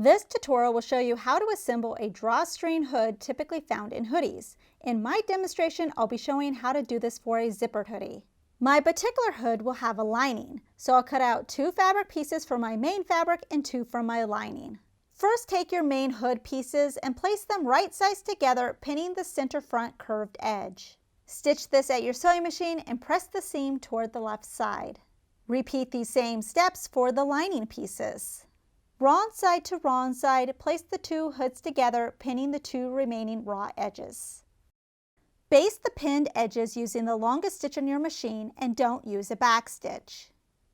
This tutorial will show you how to assemble a drawstring hood typically found in hoodies. In my demonstration, I'll be showing how to do this for a zippered hoodie. My particular hood will have a lining, so I'll cut out 2 fabric pieces for my main fabric and 2 for my lining. First, take your main hood pieces and place them right sides together, pinning the center front curved edge. Stitch this at your sewing machine and press the seam toward the left side. Repeat these same steps for the lining pieces. Wrong side to wrong side, place the 2 hoods together, pinning the 2 remaining raw edges. Baste the pinned edges using the longest stitch on your machine and don't use a back stitch.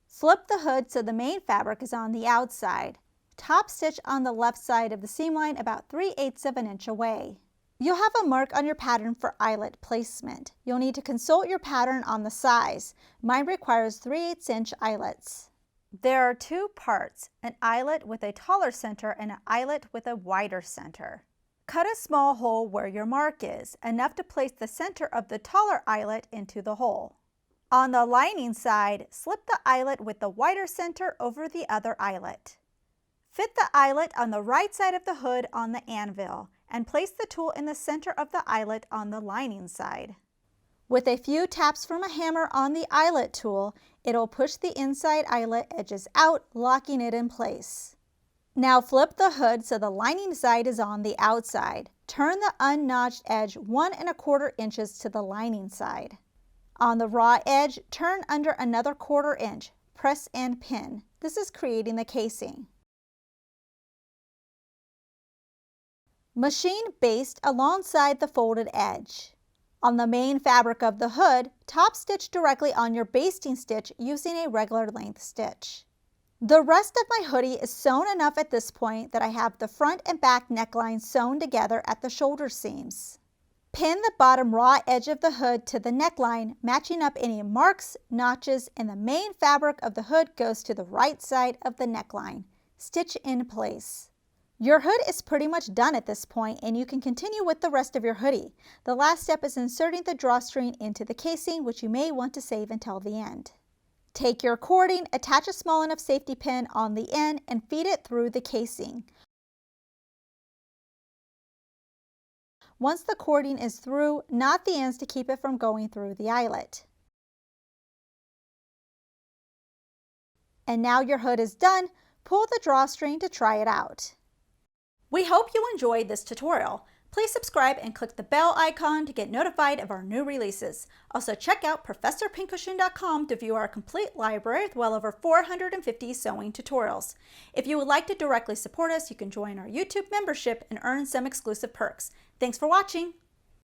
Flip the hood so the main fabric is on the outside. Top stitch on the left side of the seam line about 3/8 of an inch away. You'll have a mark on your pattern for eyelet placement. You'll need to consult your pattern on the size. Mine requires 3/8 inch eyelets. There are 2 parts, an eyelet with a taller center and an eyelet with a wider center. Cut a small hole where your mark is, enough to place the center of the taller eyelet into the hole. On the lining side, slip the eyelet with the wider center over the other eyelet. Fit the eyelet on the right side of the hood on the anvil and place the tool in the center of the eyelet on the lining side. With a few taps from a hammer on the eyelet tool, it'll push the inside eyelet edges out, locking it in place. Now flip the hood so the lining side is on the outside. Turn the unnotched edge 1¼ inches to the lining side. On the raw edge, turn under another 1/4 inch. Press and pin. This is creating the casing. Machine baste alongside the folded edge. On the main fabric of the hood, top stitch directly on your basting stitch using a regular length stitch. The rest of my hoodie is sewn enough at this point that I have the front and back neckline sewn together at the shoulder seams. Pin the bottom raw edge of the hood to the neckline, matching up any marks, notches, and the main fabric of the hood goes to the right side of the neckline. Stitch in place. Your hood is pretty much done at this point, and you can continue with the rest of your hoodie. The last step is inserting the drawstring into the casing, which you may want to save until the end. Take your cording, attach a small enough safety pin on the end, and feed it through the casing. Once the cording is through, knot the ends to keep it from going through the eyelet. And now your hood is done. Pull the drawstring to try it out. We hope you enjoyed this tutorial. Please subscribe and click the bell icon to get notified of our new releases. Also check out ProfessorPincushion.com to view our complete library with well over 450 sewing tutorials. If you would like to directly support us, you can join our YouTube membership and earn some exclusive perks. Thanks for watching.